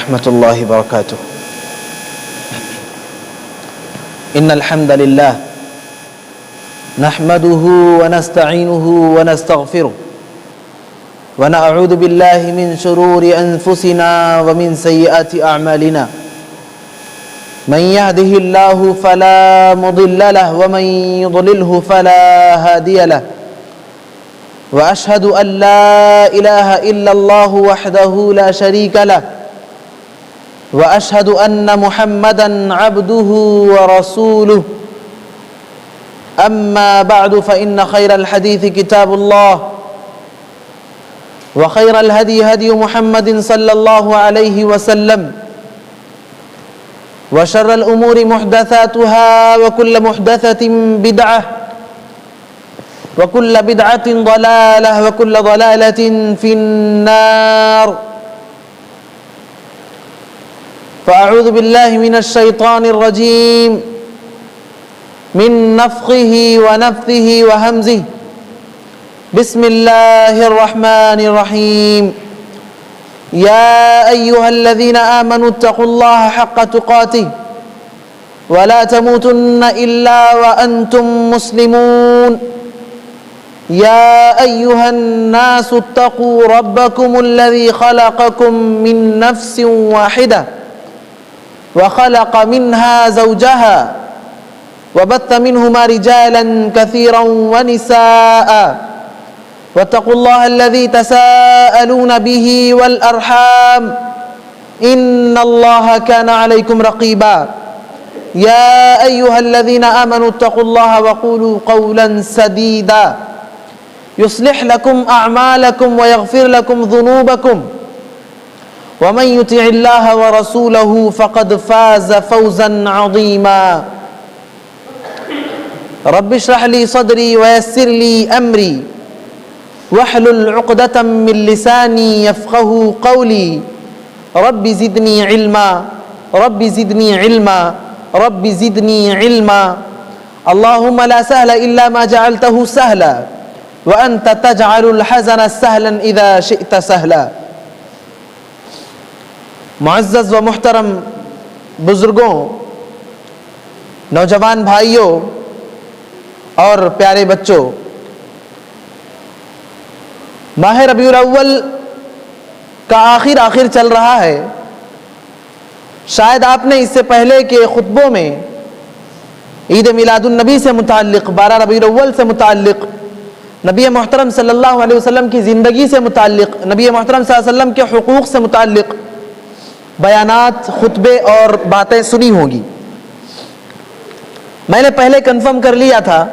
ورحمة الله وبركاته. إن الحمد لله نحمده ونستعينه ونستغفره ونعوذ بالله من شرور أنفسنا ومن سيئات أعمالنا. من يهده الله فلا مضل له ومن يضلله فلا هادي له. وأشهد أن لا إله إلا الله وحده لا شريك له. وأشهد أن محمدًا عبده ورسوله. أما بعد فإن خير الحديث كتاب الله وخير الهدي هدي محمد صلى الله عليه وسلم وشر الأمور محدثاتها وكل محدثة بدعة وكل بدعة ضلالة وكل ضلالة في النار. فأعوذ بالله من الشيطان الرجيم من نفخه ونفثه وهمزه. بسم الله الرحمن الرحيم. يا أيها الذين آمنوا اتقوا الله حق تقاته ولا تموتن إلا وأنتم مسلمون. يا أيها الناس اتقوا ربكم الذي خلقكم من نفس واحدة وخلق منها زوجها وبث منهما رجالا كثيرا ونساء واتقوا الله الذي تساءلون به والأرحام إن الله كان عليكم رقيبا. يا أيها الذين آمنوا اتقوا الله وقولوا قولا سديدا يصلح لكم أعمالكم ويغفر لكم ذنوبكم ومن يطع الله ورسوله فقد فاز فوزا عظيما. رب اشرح لي صدري ويسر لي أمري واحلل عقدة من لساني يفقه قولي. رب زدني علما رب زدني علما رب زدني علما. اللهم لا سهل إلا ما جعلته سهلا وأنت تجعل الحزن سهلا إذا شئت سهلا. معزز و محترم بزرگوں، نوجوان بھائیوں اور پیارے بچوں، ماہ ربیع الاول کا آخر چل رہا ہے. شاید آپ نے اس سے پہلے کے خطبوں میں عید میلاد النبی سے متعلق، 12 ربیع الاول سے متعلق، نبی محترم صلی اللہ علیہ وسلم کی زندگی سے متعلق، نبی محترم صلی اللہ علیہ وسلم کے حقوق سے متعلق بیانات، خطبے اور باتیں سنی ہوں گی. میں نے پہلے کنفرم کر لیا تھا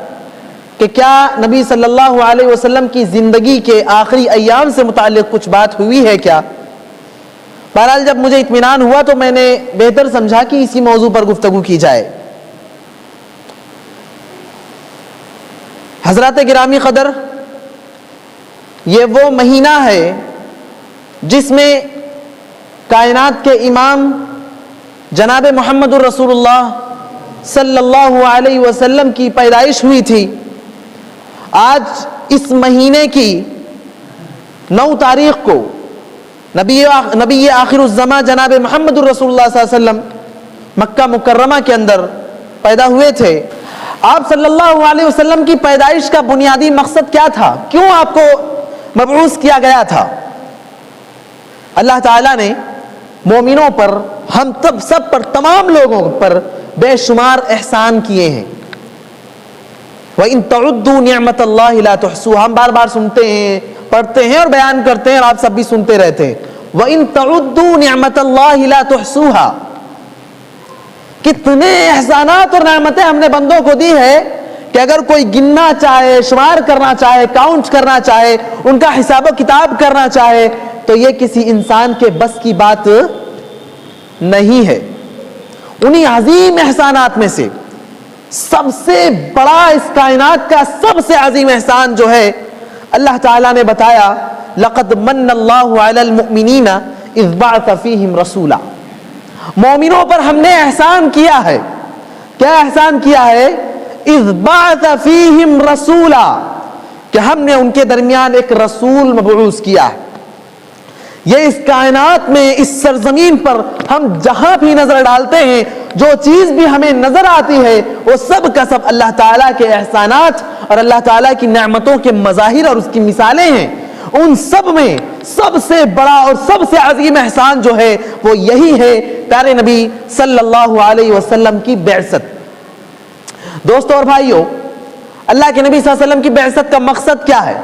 کہ کیا نبی صلی اللہ علیہ وسلم کی زندگی کے آخری ایام سے متعلق کچھ بات ہوئی ہے کیا. بہرحال جب مجھے اطمینان ہوا تو میں نے بہتر سمجھا کہ اسی موضوع پر گفتگو کی جائے. حضرات گرامی قدر، یہ وہ مہینہ ہے جس میں کائنات کے امام جناب محمد الرسول اللہ صلی اللہ علیہ وسلم کی پیدائش ہوئی تھی. آج اس مہینے کی 9 تاریخ کو نبی آخر الزماں جناب محمد الرسول اللہ صلی اللہ علیہ وسلم مکہ مکرمہ کے اندر پیدا ہوئے تھے. آپ صلی اللہ علیہ وسلم کی پیدائش کا بنیادی مقصد کیا تھا؟ کیوں آپ کو مبعوث کیا گیا تھا؟ اللہ تعالیٰ نے مومنوں پر، ہم سب پر، تمام لوگوں پر بے شمار احسان کیے ہیں. وَإِن تَعُدُّوا نِعْمَةَ اللَّهِ لَا تُحْصُوهَا، ہم بار بار سنتے ہیں، پڑھتے ہیں اور بیان کرتے ہیں اور آپ سب بھی سنتے رہتے ہیں. وَإِن تَعُدُّوا نِعْمَةَ اللَّهِ لَا تُحْصُوهَا، کتنے احسانات اور نعمتیں ہم نے بندوں کو دی ہے کہ اگر کوئی گننا چاہے، شمار کرنا چاہے، کاؤنٹ کرنا چاہے، ان کا حساب و کتاب کرنا چاہے تو یہ کسی انسان کے بس کی بات نہیں ہے. انہی عظیم احسانات میں سے سب سے بڑا، اس کائنات کا سب سے عظیم احسان جو ہے، اللہ تعالیٰ نے بتایا لَقَدْ مَنَّ اللَّهُ عَلَى الْمُؤْمِنِينَ إِذْ بَعَثَ فِيهِمْ رَسُولًا. مومنوں پر ہم نے احسان کیا ہے. کیا احسان کیا ہے؟ اذ بعث فیہم رسولا، کہ ہم نے ان کے درمیان ایک رسول مبعوث کیا ہے. یہ اس کائنات میں، اس سرزمین پر ہم جہاں بھی نظر ڈالتے ہیں، جو چیز بھی ہمیں نظر آتی ہے وہ سب کا سب اللہ تعالیٰ کے احسانات اور اللہ تعالیٰ کی نعمتوں کے مظاہر اور اس کی مثالیں ہیں۔ ان سب میں سب سے بڑا اور سب سے عظیم احسان جو ہے وہ یہی ہے پیارے نبی صلی اللہ علیہ وسلم کی بعثت۔ دوستو اور بھائیو، اللہ کے نبی صلی اللہ علیہ وسلم کی بعثت کا مقصد کیا ہے؟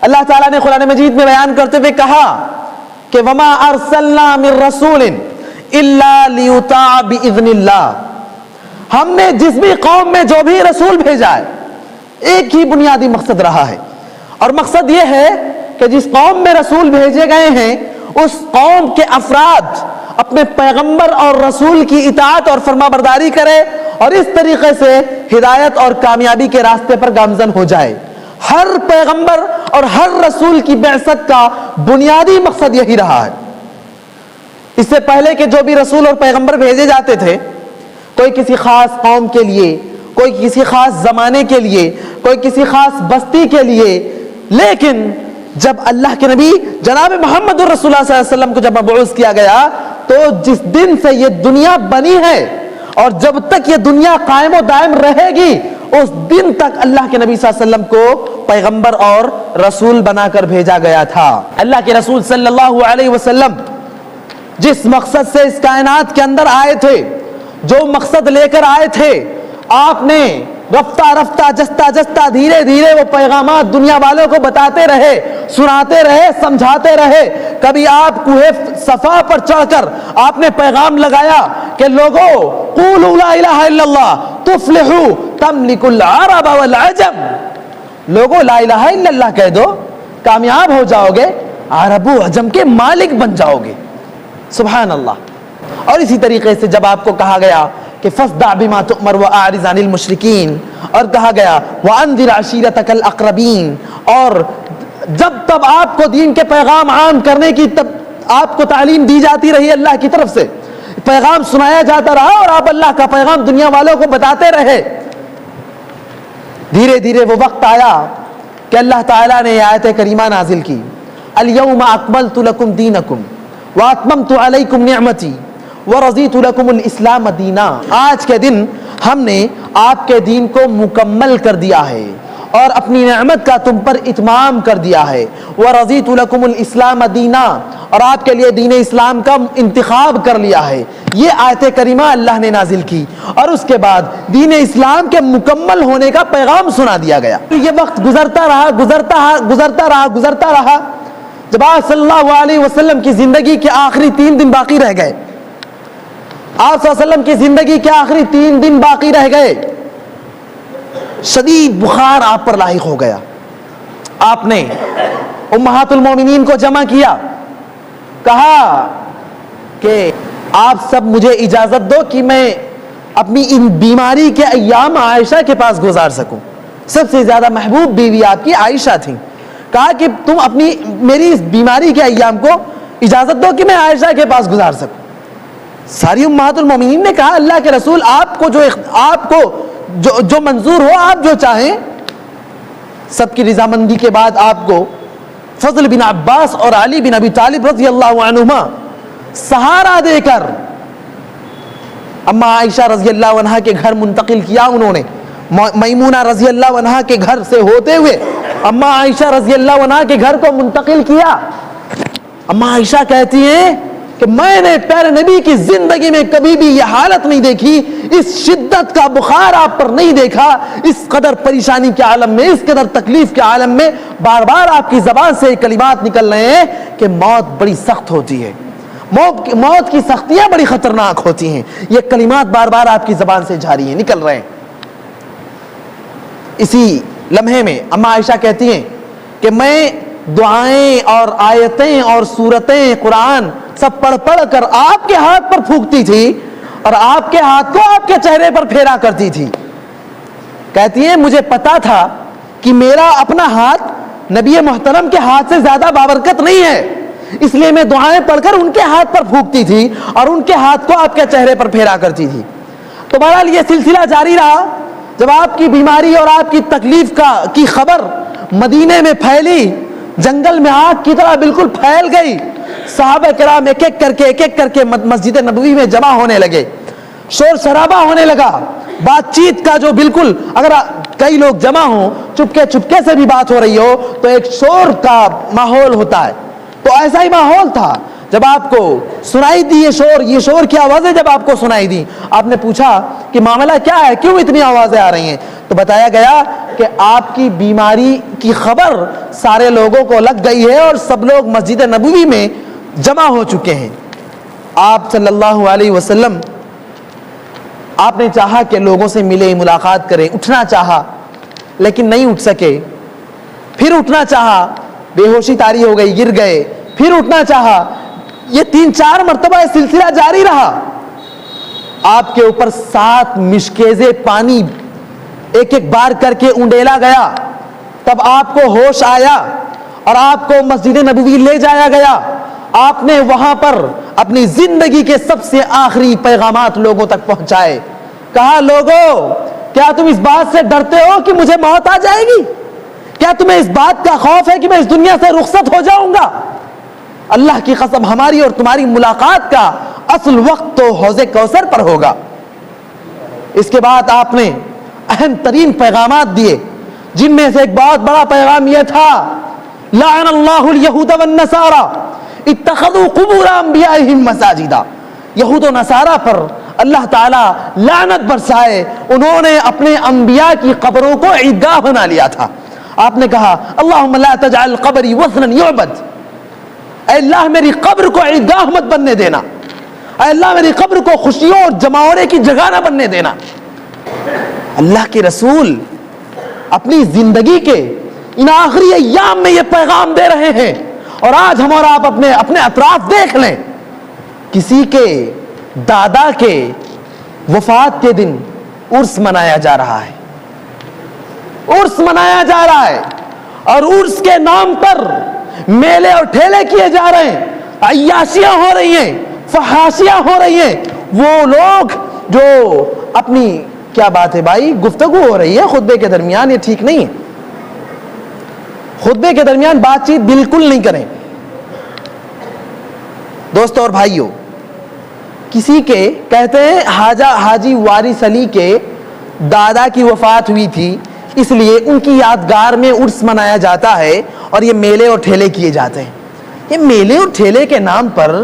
اللہ تعالیٰ نے قرآن مجید میں بیان کرتے ہوئے کہا کہ وَمَا أَرْسَلْنَا مِن رَّسُولٍ إِلَّا لِيُطَاعَ بِإِذْنِ اللَّهِ، ہم نے جس بھی قوم میں جو بھی رسول بھیجا ہے ایک ہی بنیادی مقصد رہا ہے، اور مقصد یہ ہے کہ جس قوم میں رسول بھیجے گئے ہیں اس قوم کے افراد اپنے پیغمبر اور رسول کی اطاعت اور فرما برداری کرے اور اس طریقے سے ہدایت اور کامیابی کے راستے پر گامزن ہو جائے۔ ہر پیغمبر اور ہر رسول کی بعثت کا بنیادی مقصد یہی رہا ہے۔ اس سے پہلے کہ جو بھی رسول اور پیغمبر بھیجے جاتے تھے، کوئی کسی خاص قوم کے لیے، کوئی کسی خاص زمانے کے لیے، کوئی کسی خاص بستی کے لیے، لیکن جب اللہ کے نبی جناب محمد الرسول اللہ صلی اللہ علیہ وسلم کو جب مبعوث کیا گیا تو جس دن سے یہ دنیا بنی ہے اور جب تک یہ دنیا قائم و دائم رہے گی اس دن تک اللہ کے نبی صلی اللہ علیہ وسلم کو پیغمبر اور رسول بنا کر بھیجا گیا تھا۔ اللہ کے رسول صلی اللہ علیہ وسلم جس مقصد سے اس کائنات کے اندر آئے تھے، جو مقصد لے کر آئے تھے، آپ نے رفتہ رفتہ جستہ جستہ دھیرے دھیرے وہ پیغامات دنیا والوں کو بتاتے رہے، سناتے رہے، سمجھاتے رہے۔ کبھی آپ کوہ صفا پر چڑھ کر آپ نے پیغام لگایا کہ لوگو قولوا لا الہ الا اللہ تفلحوا تملک العرب والعجم، لوگو لا الہ الا اللہ کہہ دو، کامیاب ہو جاؤ گے، عرب و عجم کے مالک بن جاؤ گے۔ سبحان اللہ۔ اور اسی طریقے سے جب آپ کو کہا گیا کہ فاصدع بما تؤمر واعرض عن المشرکین، اور کہا گیا وانذر عشیرتک الاقربین، اور جب تب آپ کو دین کے پیغام عام کرنے کی تب آپ کو تعلیم دی جاتی رہی، اللہ کی طرف سے پیغام سنایا جاتا رہا اور آپ اللہ کا پیغام دنیا والوں کو بتاتے رہے۔ دھیرے دھیرے وہ وقت آیا کہ اللہ تعالیٰ نے یہ آیت کریمہ نازل کی، الیوم اکملت لکم دینکم واتممت علیکم نعمتی ورضیت لکم الاسلام دینا، آج کے دن ہم نے آپ کے دین کو مکمل کر دیا ہے اور اپنی نعمت کا تم پر اتمام کر دیا ہے، ورضیت لکم الاسلام دینا، اور آپ کے لیے دین اسلام کا انتخاب کر لیا ہے۔ یہ آیت کریمہ اللہ نے نازل کی اور اس کے بعد دین اسلام کے مکمل ہونے کا پیغام سنا دیا گیا۔ یہ وقت گزرتا رہا گزرتا رہا جب آپ صلی اللہ علیہ وسلم کی زندگی کے آخری 3 دن باقی رہ گئے، آپ صلی اللہ علیہ وسلم کی زندگی کے آخری 3 دن باقی رہ گئے، شدید بخار آپ پر لاحق ہو گیا۔ آپ نے امہات المومنین کو جمع کیا، کہا کہ آپ سب مجھے اجازت دو کہ میں اپنی ان بیماری کے ایام عائشہ کے پاس گزار سکوں۔ سب سے زیادہ محبوب بیوی آپ کی عائشہ تھیں۔ کہا کہ تم اپنی میری اس بیماری کے ایام کو اجازت دو کہ میں عائشہ کے پاس گزار سکوں۔ ساری امہات المومنین نے کہا اللہ کے رسول آپ کو جو منظور ہو، آپ جو چاہیں۔ سب کی رضامندی کے بعد آپ کو فضل بن عباس اور علی بن ابی طالب رضی اللہ عنہما سہارا دے کر اما عائشہ رضی اللہ عنہ کے گھر منتقل کیا۔ انہوں نے میمونہ رضی اللہ عنہ کے گھر سے ہوتے ہوئے اما عائشہ رضی اللہ عنہ کے گھر کو منتقل کیا۔ اما عائشہ کہتی ہیں کہ میں نے پیارے نبی کی زندگی میں کبھی بھی یہ حالت نہیں دیکھی، اس شدت کا بخار آپ پر نہیں دیکھا، اس قدر پریشانی کے عالم میں، اس قدر تکلیف کے عالم میں بار بار آپ کی زبان سے کلمات نکل رہے ہیں کہ موت بڑی سخت ہوتی ہے، موت کی سختیاں بڑی خطرناک ہوتی ہیں۔ یہ کلمات بار بار آپ کی زبان سے جاری ہیں، نکل رہے ہیں۔ اسی لمحے میں اما عائشہ کہتی ہیں کہ میں دعائیں اور آیتیں اور سورتیں قرآن سب پڑھ پڑھ کر آپ کے ہاتھ پر پھونکتی تھی اور آپ کے ہاتھ کو آپ کے چہرے پر پھیرا کرتی تھی۔ کہتی ہیں مجھے پتا تھا کہ میرا اپنا ہاتھ نبی محترم کے ہاتھ سے زیادہ بابرکت نہیں ہے، اس لیے میں دعائیں پڑھ کر ان کے ہاتھ پر پھونکتی تھی اور ان کے ہاتھ کو آپ کے چہرے پر پھیرا کرتی تھی۔ تو بہرحال یہ سلسلہ جاری رہا۔ جب آپ کی بیماری اور آپ کی تکلیف کی خبر مدینے میں پھیلی، جنگل میں آگ کی طرح بالکل پھیل گئی، صحابہ کرام ایک ایک کر کے مسجد نبوی میں جمع ہونے لگے. شور شرابہ ہونے لگا, بات چیت کا جو بالکل, اگر کئی لوگ جمع ہوں چپکے سے بھی بات ہو رہی ہو تو ایک شور کا ماحول ہوتا ہے. تو ایسا ہی ماحول تھا. جب آپ کو سنائی دی یہ شور کی آوازیں جب آپ کو سنائی دی, آپ نے پوچھا کہ معاملہ کیا ہے, کیوں اتنی آوازیں آ رہی ہیں؟ تو بتایا گیا کہ آپ کی بیماری کی خبر سارے لوگوں کو لگ گئی ہے اور سب لوگ مسجد نبوی میں جمع ہو چکے ہیں. آپ صلی اللہ علیہ وسلم, آپ نے چاہا کہ لوگوں سے ملے, ملاقات کریں, اٹھنا چاہا لیکن نہیں اٹھ سکے. پھر اٹھنا چاہا, بے ہوشی طاری ہو گئی, گر گئے. پھر اٹھنا چاہا, یہ 3-4 مرتبہ یہ سلسلہ جاری رہا. آپ کے اوپر 7 مشکیزے پانی ایک بار کر کے انڈیلا گیا. تب آپ کو ہوش آیا اور آپ کو مسجد نبوی لے جایا گیا. آپ نے وہاں پر اپنی زندگی کے سب سے آخری پیغامات لوگوں تک پہنچائے. کہا, لوگوں کیا تم اس بات سے ڈرتے ہو کہ مجھے موت آ جائے گی؟ کیا تمہیں اس بات کا خوف ہے کہ میں اس دنیا سے رخصت ہو جاؤں گا؟ اللہ کی قسم, ہماری اور تمہاری ملاقات کا اصل وقت تو حوض کوثر پر ہوگا. اس کے بعد آپ نے اہم ترین پیغامات دیے, جن میں سے ایک بہت بڑا پیغام یہ تھا, لعن اللہ الیہود والنصارى اتخذوا قبور انبیائہم مساجدا. یہود و نصارہ پر اللہ تعالیٰ لعنت برسائے, انہوں نے اپنے انبیاء کی قبروں کو عیدگاہ بنا لیا تھا. آپ نے کہا, اللہم لا تجعل قبری وثنا یعبد. اے اللہ میری قبر کو عیدگاہ مت بننے دینا. اے اللہ میری قبر کو خوشیوں اور جماوڑے کی جگہ نہ بننے دینا. اللہ کے رسول اپنی زندگی کے ان آخری ایام میں یہ پیغام دے رہے ہیں. اور آج ہم اور آپ اپنے اطراف دیکھ لیں, کسی کے دادا کے وفات کے دن عرس منایا جا رہا ہے, عرس منایا جا رہا ہے, اور عرس کے نام پر میلے اور ٹھیلے کیے جا رہے ہیں, عیاشیاں ہو رہی ہیں, فحاشیاں ہو رہی ہیں. وہ لوگ جو اپنی, کیا بات ہے بھائی, گفتگو ہو رہی ہے خطبے کے درمیان, یہ ٹھیک نہیں ہے. خطبے کے درمیان بات چیت بالکل نہیں کریں. دوستو اور بھائیو, کسی کے کہتے ہیں حاجی وارث علی کے دادا کی وفات ہوئی تھی, اس لیے ان کی یادگار میں عرس منایا جاتا ہے اور یہ میلے اور ٹھیلے کیے جاتے ہیں. یہ میلے اور ٹھیلے کے نام پر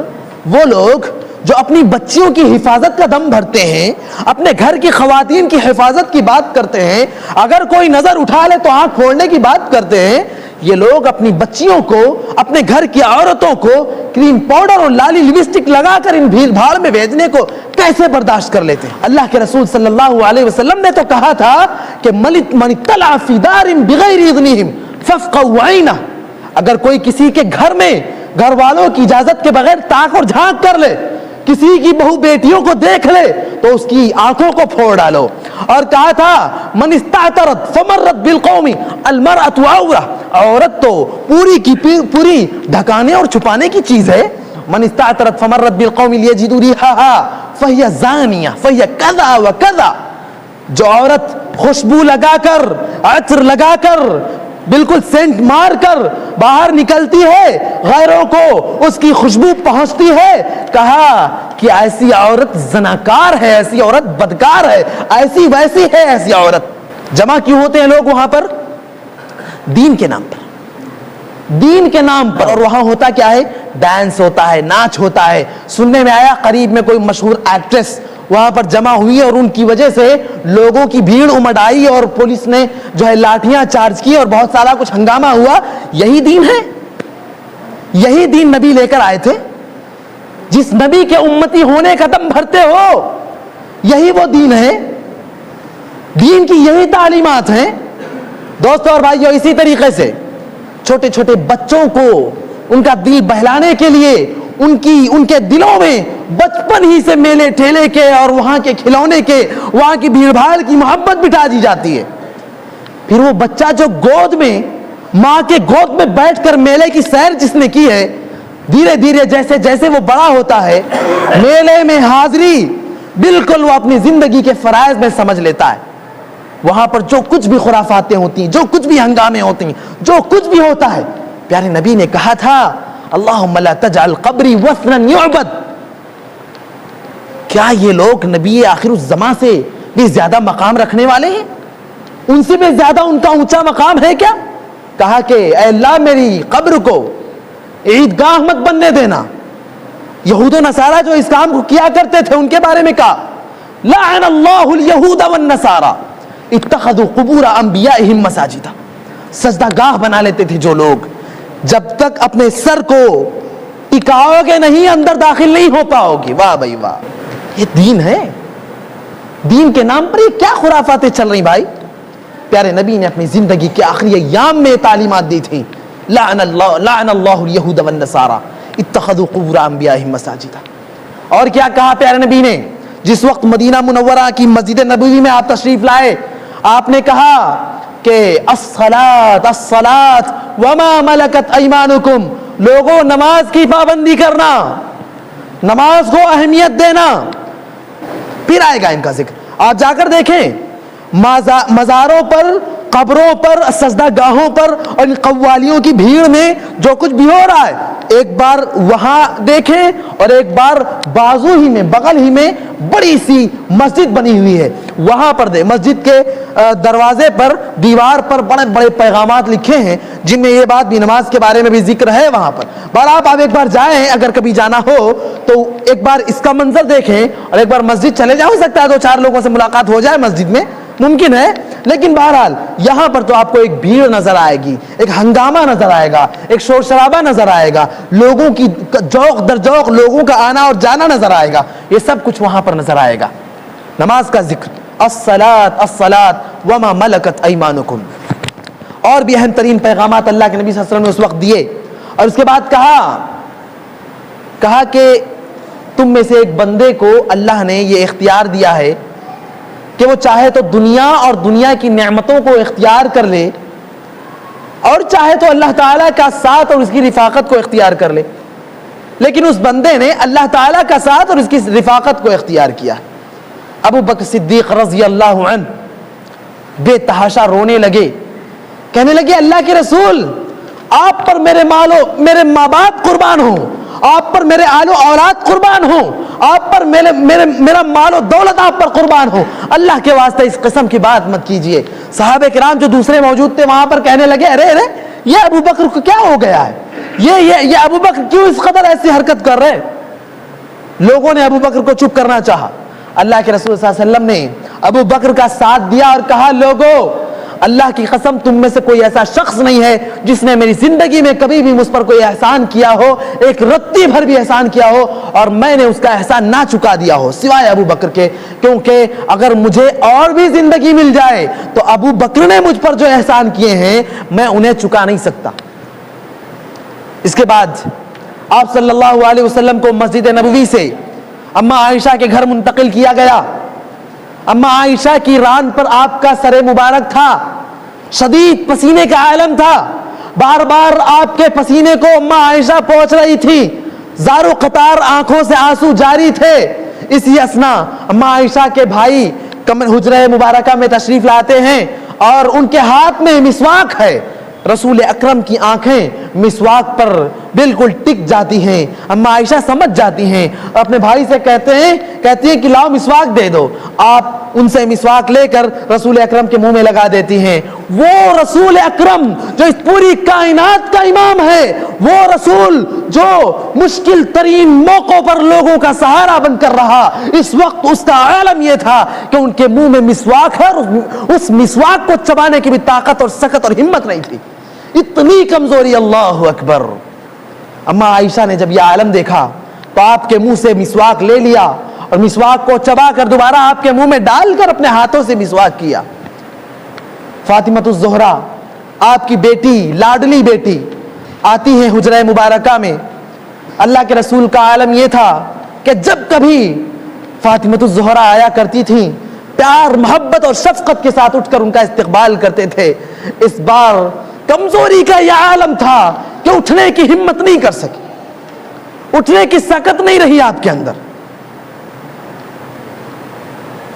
وہ لوگ جو اپنی بچیوں کی حفاظت کا دم بھرتے ہیں, اپنے گھر کی خواتین کی حفاظت کی بات کرتے ہیں, اگر کوئی نظر اٹھا لے تو آنکھ پھوڑنے کی بات کرتے ہیں, یہ لوگ اپنی بچیوں کو, اپنے گھر کی عورتوں کو کریم پاؤڈر اور لالی لپسٹک لگا کر ان بھیڑ بھاڑ میں بھیجنے کو کیسے برداشت کر لیتے ہیں؟ اللہ کے رسول صلی اللہ علیہ وسلم نے تو کہا تھا کہ من اطلع فی دار بغیر اذنہم فافقوا عینہ. اگر کوئی کسی کے گھر میں گھر والوں کی اجازت کے بغیر تاک اور جھانک کر لے, کسی کی بہو بیٹیوں کو دیکھ لے تو اس کی آنکھوں کو پھوڑ ڈالو. اور کہا تھا من استعطرت فمرت بالقوم المرأة عورہ, عورت تو پوری کی پوری ڈھکانے اور چھپانے کی چیز ہے. من استعطرت فمرت بالقوم لیجدوا ریحها فہی زانیہ فہی کذا و کذا. جو عورت خوشبو لگا کر, عطر لگا کر, بالکل سینٹ مار کر باہر نکلتی ہے, غیروں کو اس کی خوشبو پہنچتی ہے, کہا کہ ایسی عورت زناکار ہے, ایسی عورت بدکار ہے, ایسی ویسی ہے ایسی عورت. جمع کیوں ہوتے ہیں لوگ وہاں پر؟ دین کے نام پر, دین کے نام پر. اور وہاں ہوتا کیا ہے؟ ڈانس ہوتا ہے, ناچ ہوتا ہے. سننے میں آیا قریب میں کوئی مشہور ایکٹریس وہاں پر جمع ہوئی اور ان کی وجہ سے لوگوں کی بھیڑ امڈ آئی اور پولیس نے جو ہے لاٹھیاں چارج کی اور بہت سارا کچھ ہنگامہ ہوا. یہی دین ہے؟ یہی دین نبی لے کر آئے تھے؟ جس نبی کے امتی ہونے کا دم بھرتے ہو, یہی وہ دین ہے؟ دین کی یہی تعلیمات ہیں؟ دوستو اور بھائیو, اسی طریقے سے چھوٹے چھوٹے بچوں کو ان کا دل بہلانے کے لیے ان کے دلوں میں بچپن ہی سے میلے ٹھیلے کے اور وہاں کے کھلونے کے, وہاں کی بھیڑ بھاڑ کی محبت بٹھا دی جاتی ہے. پھر وہ بچہ جو گود میں, ماں کے گود میں بیٹھ کر میلے کی سیر جس نے کی ہے, دھیرے دھیرے جیسے جیسے وہ بڑا ہوتا ہے, میلے میں حاضری بالکل وہ اپنی زندگی کے فرائض میں سمجھ لیتا ہے. وہاں پر جو کچھ بھی خرافاتیں ہوتی ہیں, جو کچھ بھی ہنگامے ہوتی ہیں, جو کچھ بھی ہوتا ہے, پیارے نبی نے کہا تھا اللہم لا تجعل قبری وثنا یعبد. کیا یہ لوگ نبی آخر الزمان سے بھی زیادہ مقام رکھنے والے ہیں؟ ان سے بھی زیادہ ان کا اونچا مقام ہے کیا؟ کہا کہ اے اللہ میری قبر کو عیدگاہ مت بننے دینا. یہود و نصارہ جو اس کام کو کیا کرتے تھے ان کے بارے میں کہا لعن اللہ الیہود والنصارى اتخذوا قبور انبیائہم مساجدا. سجدہ گاہ بنا لیتے تھے جو لوگ، جب تک اپنے سر کو ٹکاؤ گے نہیں اندر داخل نہیں ہو پاؤ گے. واہ بھائی واہ، یہ دین ہے. دین کے نام پر یہ کیا خرافاتیں چل رہی بھائی. پیارے نبی نے اپنی زندگی کے آخری ایام میں تعلیمات دی تھیں. لعن اللہ الیہود والنصارى اتخذوا قبور انبیائہم مساجدا. اور کیا کہا پیارے نبی نے؟ جس وقت مدینہ منورہ کی مسجد نبوی میں آپ تشریف لائے، آپ نے کہا کہ الصلاۃ الصلاۃ وما ملکت ایمانکم. لوگوں نماز کی پابندی کرنا، نماز کو اہمیت دینا. پھر آئے گا ان کا ذکر. آپ جا کر دیکھیں مزاروں پر، قبروں پر، سجدہ گاہوں پر اور ان قوالیوں کی بھیڑ میں جو کچھ بھی ہو رہا ہے، ایک بار وہاں دیکھیں اور ایک بار بازو ہی میں، بغل ہی میں بڑی سی مسجد بنی ہوئی ہے، وہاں پر دے. مسجد کے دروازے پر، دیوار پر بڑے بڑے پیغامات لکھے ہیں جن میں یہ بات بھی، نماز کے بارے میں بھی ذکر ہے وہاں پر. آپ ایک بار جائیں، اگر کبھی جانا ہو تو ایک بار اس کا منظر دیکھیں اور ایک بار مسجد چلے جائیں. ہو سکتا ہے 2-4 لوگوں سے ملاقات ہو جائے مسجد میں، ممکن ہے. لیکن بہرحال یہاں پر تو آپ کو ایک بھیڑ نظر آئے گی، ایک ہنگامہ نظر آئے گا، ایک شور شرابہ نظر آئے گا، لوگوں کی جوق در جوق، لوگوں کا آنا اور جانا نظر آئے گا. یہ سب کچھ وہاں پر نظر آئے گا. نماز کا ذکر، الصلاۃ الصلاۃ وما ملکت ایمانکم. اور بھی اہم ترین پیغامات اللہ کے نبی صلی اللہ علیہ وسلم نے اس وقت دیے. اور اس کے بعد کہا کہ تم میں سے ایک بندے کو اللہ نے یہ اختیار دیا ہے کہ وہ چاہے تو دنیا اور دنیا کی نعمتوں کو اختیار کر لے، اور چاہے تو اللہ تعالیٰ کا ساتھ اور اس کی رفاقت کو اختیار کر لے. لیکن اس بندے نے اللہ تعالیٰ کا ساتھ اور اس کی رفاقت کو اختیار کیا. ابو بکر صدیق رضی اللہ عنہ بے تحاشا رونے لگے، کہنے لگے اللہ کے رسول، آپ پر میرے ماں باپ قربان ہوں، آپ پر میرے آل و اولاد قربان ہوں، آپ پر میرا مال و دولت آپ پر قربان ہو، اللہ کے واسطے اس قسم کی بات مت کیجئے. صحابہ کرام جو دوسرے موجود تھے وہاں پر کہنے لگے ارے یہ ابو بکر کو کیا ہو گیا ہے، یہ ابو بکر کیوں اس قدر ایسی حرکت کر رہے. لوگوں نے ابو بکر کو چپ کرنا چاہا. اللہ کے رسول صلی اللہ علیہ وسلم نے ابو بکر کا ساتھ دیا اور کہا لوگوں، اللہ کی قسم تم میں سے کوئی ایسا شخص نہیں ہے جس نے میری زندگی میں کبھی بھی مجھ پر کوئی احسان کیا ہو، ایک رتی بھر بھی احسان کیا ہو اور میں نے اس کا احسان نہ چکا دیا ہو سوائے ابو بکر کے. کیونکہ اگر مجھے اور بھی زندگی مل جائے تو ابو بکر نے مجھ پر جو احسان کیے ہیں میں انہیں چکا نہیں سکتا. اس کے بعد آپ صلی اللہ علیہ وسلم کو مسجد نبوی سے اما عائشہ کے گھر منتقل کیا گیا. اما عائشہ کی ران پر آپ کا سر مبارک تھا، شدید پسینے کا عالم تھا، بار بار آپ کے پسینے کو اما عائشہ پہنچ رہی تھی، زار و قطار آنکھوں سے آنسو جاری تھے. اسی اسنا اما عائشہ کے بھائی حجرہ مبارکہ میں تشریف لاتے ہیں اور ان کے ہاتھ میں مسواک ہے. رسول اکرم کی آنکھیں مسواک پر بالکل ٹک جاتی ہیں. اما عائشہ سمجھ جاتی ہیں، اپنے بھائی سے کہتی ہیں کہ لاؤ مسواک دے دو. آپ ان سے مسواک لے کر رسول اکرم کے منہ میں لگا دیتی ہیں. وہ رسول اکرم جو اس پوری کائنات کا امام ہے، وہ رسول جو مشکل ترین موقعوں پر لوگوں کا سہارا بن کر رہا، اس وقت اس کا عالم یہ تھا کہ ان کے منہ میں مسواک ہے اور اس مسواک کو چبانے کی بھی طاقت اور سخت اور ہمت نہیں تھی. اتنی کمزوری. اللہ اکبر. اما عائشہ نے جب یہ عالم دیکھا تو آپ کے منہ سے مسواک لے لیا اور مسواک کو چبا کر دوبارہ آپ کے منہ میں ڈال کر اپنے ہاتھوں سے مسواک کیا. فاطمۃ الزہرا آپ کی بیٹی، لاڈلی بیٹی، آتی ہیں حجرہ مبارکہ میں. اللہ کے رسول کا عالم یہ تھا کہ جب کبھی فاطمۃ الزہرا آیا کرتی تھیں پیار، محبت اور شفقت کے ساتھ اٹھ کر ان کا استقبال کرتے تھے. اس بار کمزوری کا یہ عالم تھا کہ اٹھنے کی ہمت نہیں کر سکی، اٹھنے کی طاقت نہیں رہی آپ کے اندر.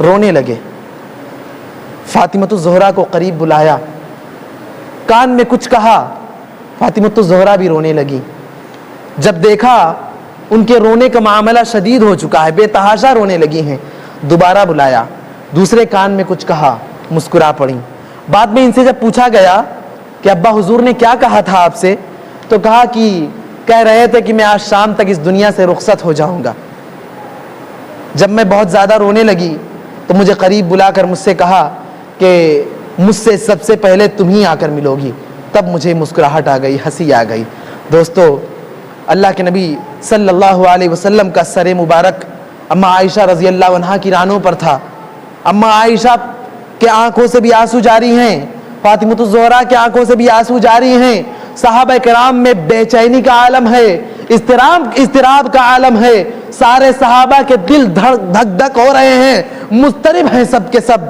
رونے لگے. فاطمۃ الزہرا کو قریب بلایا، کان میں کچھ کہا. فاطمۃ الزہرا بھی رونے لگی. جب دیکھا ان کے رونے کا معاملہ شدید ہو چکا ہے، بے تحاشا رونے لگی ہیں، دوبارہ بلایا، دوسرے کان میں کچھ کہا، مسکرا پڑیں۔ بعد میں ان سے جب پوچھا گیا کہ ابا حضور نے کیا کہا تھا آپ سے، تو کہا کہ کہہ رہے تھے کہ میں آج شام تک اس دنیا سے رخصت ہو جاؤں گا۔ جب میں بہت زیادہ رونے لگی تو مجھے قریب بلا کر مجھ سے کہا کہ مجھ سے سب سے پہلے تم ہی آ کر ملو گی۔ تب مجھے مسکراہٹ آ گئی، ہنسی آ گئی۔ دوستو، اللہ کے نبی صلی اللہ علیہ وسلم کا سر مبارک اما عائشہ رضی اللہ عنہا کی رانوں پر تھا۔ اما عائشہ کے آنکھوں سے بھی آنسو جاری ہیں، فاطمۃ الزہرا کے آنکھوں سے بھی آنسو جاری ہیں۔ صحابہ کرام میں بے چینی کا عالم ہے، اضطراب کا عالم ہے، سارے صحابہ کے دل دھک دھک ہو رہے ہیں، مضطرب ہیں سب کے سب۔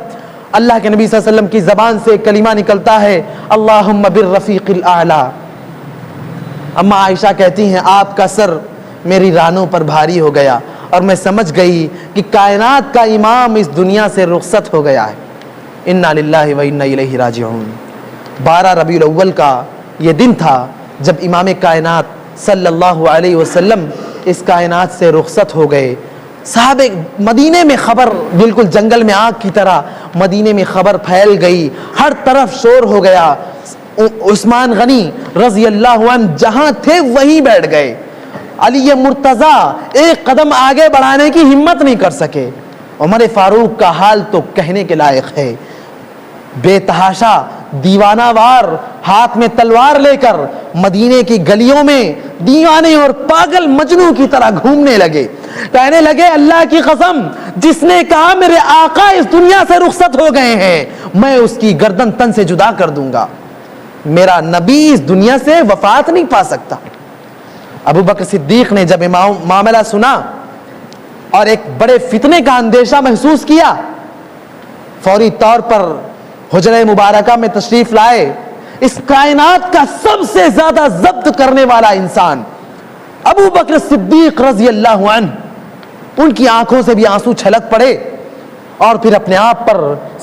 اللہ کے نبی صلی اللہ علیہ وسلم کی زبان سے کلمہ نکلتا ہے، اللہم بالرفیق الاعلی۔ اما عائشہ کہتی ہیں آپ کا سر میری رانوں پر بھاری ہو گیا اور میں سمجھ گئی کہ کائنات کا امام اس دنیا سے رخصت ہو گیا ہے۔ انا للہ و انا الیہ راجعون۔ 12 ربیع الاول کا یہ دن تھا جب امام کائنات صلی اللہ علیہ وسلم اس کائنات سے رخصت ہو گئے۔ صحابہ مدینے میں خبر بالکل جنگل میں آگ کی طرح مدینے میں خبر پھیل گئی، ہر طرف شور ہو گیا۔ عثمان غنی رضی اللہ عنہ جہاں تھے وہیں بیٹھ گئے۔ علی مرتضی ایک قدم آگے بڑھانے کی ہمت نہیں کر سکے۔ عمر فاروق کا حال تو کہنے کے لائق ہے، بے تحاشا دیوانہ وار ہاتھ میں تلوار لے کر مدینے کی گلیوں میں دیوانے اور پاگل مجنوں کی طرح گھومنے لگے، کہنے لگے اللہ کی قسم جس نے کہا میرے آقا اس دنیا سے رخصت ہو گئے ہیں میں اس کی گردن تن سے جدا کر دوں گا، میرا نبی اس دنیا سے وفات نہیں پا سکتا۔ ابو بکر صدیق نے جب معاملہ سنا اور ایک بڑے فتنے کا اندیشہ محسوس کیا، فوری طور پر حجرہ مبارکہ میں تشریف لائے۔ اس کائنات کا سب سے زیادہ ضبط کرنے والا انسان ابو بکر صدیق رضی اللہ عنہ، ان کی آنکھوں سے بھی آنسو چھلک پڑے اور پھر اپنے آپ پر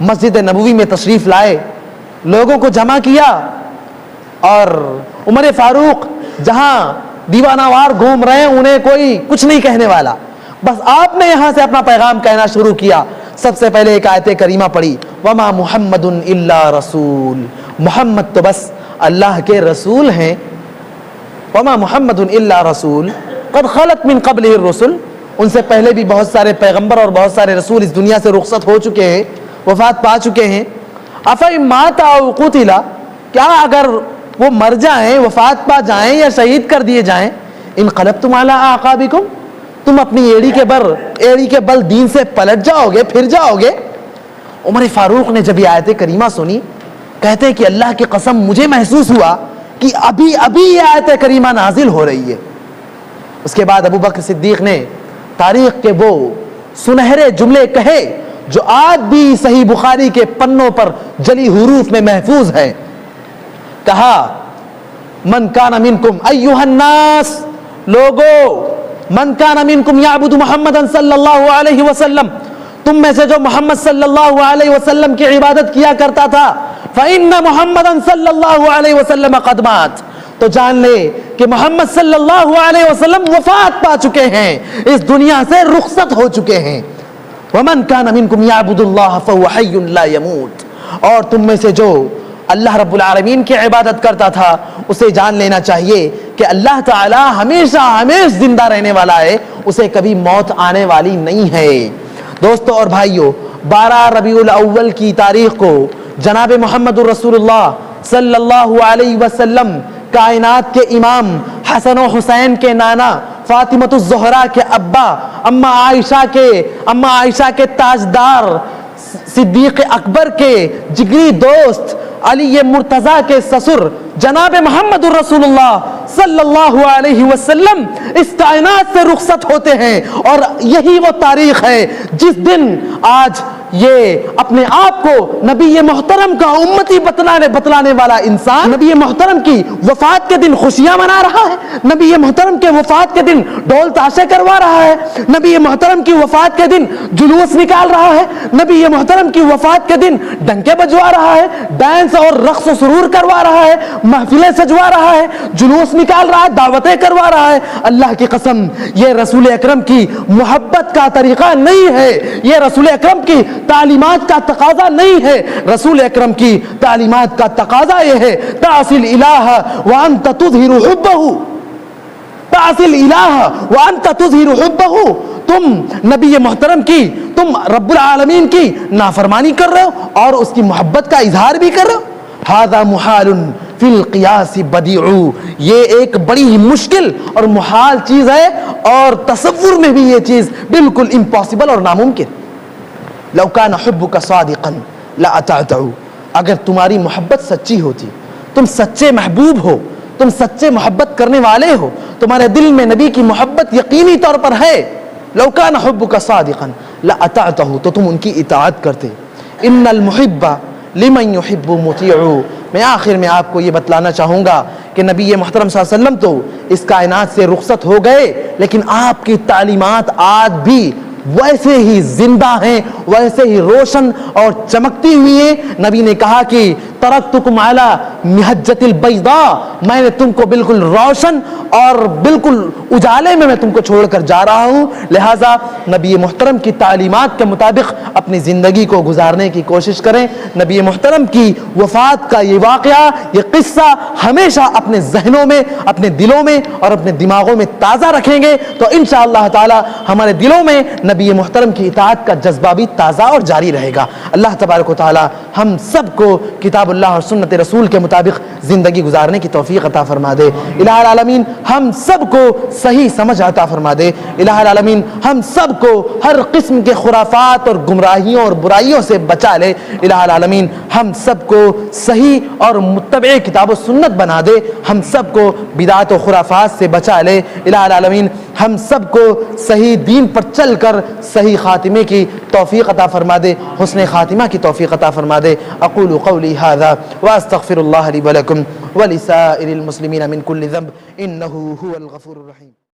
مسجد نبوی میں تشریف لائے، لوگوں کو جمع کیا اور عمر فاروق جہاں دیوانہ وار گھوم رہے ہیں انہیں کوئی کچھ نہیں کہنے والا، بس آپ نے یہاں سے اپنا پیغام کہنا شروع کیا۔ سب سے پہلے ایک آیت کریمہ پڑھی، وما محمد الا رسول، محمد تو بس اللہ کے رسول ہیں، وما محمد الا رسول قد خلت من قبلہ الرسل، ان سے پہلے بھی بہت سارے پیغمبر اور بہت سارے رسول اس دنیا سے رخصت ہو چکے ہیں، وفات پا چکے ہیں۔ افإن مات أو قتل، کیا اگر وہ مر جائیں، وفات پا جائیں یا شہید کر دیے جائیں، انقلبتم علی اعقابکم، تم اپنی ایڑی کے بل دین سے پلٹ جاؤ گے، پھر جاؤ گے۔ عمر فاروق نے جب یہ آیت کریمہ سنی، کہتے ہیں کہ اللہ کی قسم مجھے محسوس ہوا کہ ابھی یہ آیت کریمہ نازل ہو رہی ہے۔ اس کے بعد ابو بکر صدیق نے تاریخ کے وہ سنہرے جملے کہے جو آج بھی صحیح بخاری کے پنوں پر جلی حروف میں محفوظ ہے۔ کہا من کان منکم ایھا الناس، لوگو من کان منکم یعبد محمد صلی اللہ علیہ وسلم، تم میں سے جو محمد صلی اللہ علیہ وسلم کی عبادت کیا کرتا تھا، فإن محمد صلی اللہ علیہ وسلم قد مات، تو جان لے کہ محمد صلی اللہ علیہ وسلم وفات پا چکے ہیں، اس دنیا سے رخصت ہو چکے ہیں۔ ومن کان منکم یعبد اللہ فہو حی لا یموت، اور تم میں سے جو اللہ رب العالمین کی عبادت کرتا تھا اسے جان لینا چاہیے کہ اللہ تعالی ہمیشہ زندہ رہنے والا ہے، اسے کبھی موت آنے والی نہیں ہے۔ دوستو اور بھائیو، 12 ربیع الاول کی تاریخ کو جناب محمد الرسول اللہ صلی اللہ علیہ وسلم، کائنات کے امام حسن و حسین کے نانا، فاطمۃ الزہرا کے ابا، اما عائشہ کے تاجدار، صدیق اکبر کے جگری دوست، علی مرتضی کے سسر جناب محمد الرسول اللہ صلی اللہ علیہ وسلم اس کائنات سے رخصت ہوتے ہیں، اور یہی وہ تاریخ ہے جس دن آج یہ اپنے آپ کو نبی محترم کا امتی بتلانے والا انسان نبی محترم کی وفات کے دن خوشیاں منا رہا ہے، نبی محترم کے وفات کے دن ڈول تاشے کروا رہا ہے، نبی محترم کی وفات کے دن جلوس نکال رہا ہے، نبی محترم کی وفات کے دن ڈنکے بجوا رہا ہے، ڈانس اور رقص و سرور کروا رہا ہے، محفلیں سجوا رہا ہے، جلوس نکال رہا ہے، دعوتیں کروا رہا ہے۔ اللہ کی قسم یہ رسول اکرم کی محبت کا طریقہ نہیں ہے، یہ رسول اکرم کی تعلیمات کا تقاضا نہیں ہے۔ رسول اکرم کی تعلیمات کا تقاضا یہ ہے تعصی الالہ وانت تظہر حبہ، تعصی الالہ وانت تظہر حبہ، تم نبی محترم کی، تم رب العالمین کی نافرمانی کر رہے ہو اور اس کی محبت کا اظہار بھی کر رہے ہو۔ ھذا محال فی القیاس بدیع، یہ ایک بڑی ہی مشکل اور محال چیز ہے اور تصور میں بھی یہ چیز بالکل امپاسبل اور ناممکن۔ لو کان حبک صادقا لاطعتہ، اگر تمہاری محبت سچی ہوتی، تم سچے محبوب ہو، تم سچے محبت کرنے والے ہو، تمہارے دل میں نبی کی محبت یقینی طور پر ہے، لو کان حبک صادقا لاطعتہ، تو تم ان کی اطاعت کرتے۔ ان المحب لمن یحب مطیع، میں آخر میں آپ کو یہ بتلانا چاہوں گا کہ نبی محترم صلی اللہ علیہ وسلم تو اس کائنات سے رخصت ہو گئے، لیکن آپ کی تعلیمات آج بھی ویسے ہی زندہ ہیں، ویسے ہی روشن اور چمکتی ہوئی ہیں۔ نبی نے کہا کہ ترکتکم علی محجۃ البیضاء، میں نے تم کو بالکل روشن اور بالکل اجالے میں تم کو چھوڑ کر جا رہا ہوں، لہٰذا نبی محترم کی تعلیمات کے مطابق اپنی زندگی کو گزارنے کی کوشش کریں۔ نبی محترم کی وفات کا یہ واقعہ، یہ قصہ ہمیشہ اپنے ذہنوں میں، اپنے دلوں میں اور اپنے دماغوں میں تازہ رکھیں گے تو انشاءاللہ تعالی ہمارے دلوں میں نبی محترم کی اطاعت کا جذبہ بھی تازہ اور جاری رہے گا۔ اللہ تبارک و تعالی ہم سب کو کتاب اللہ اور سنت رسول کے مطابق زندگی گزارنے کی توفیق عطا فرما دے۔ الہ العالمین ہم سب کو صحیح سمجھ عطا فرما دے۔ الہ العالمین ہم سب کو ہر قسم کے خرافات اور گمراہیوں اور برائیوں سے بچا لے۔ الہ العالمین ہم سب کو صحیح اور متبع کتاب و سنت بنا دے، ہم سب کو بدعات و خرافات سے بچا لے۔ الہ العالمین ہم سب کو صحیح دین پر چل کر صحیح خاتمے کی توفیق عطا فرما دے، حسن خاتمہ کی توفیق عطا فرما دے۔ اقول قولی ھذا واستغفر اللہ لی ولکم ولسائر المسلمین من کل ذنب انہ هو الغفور الرحیم۔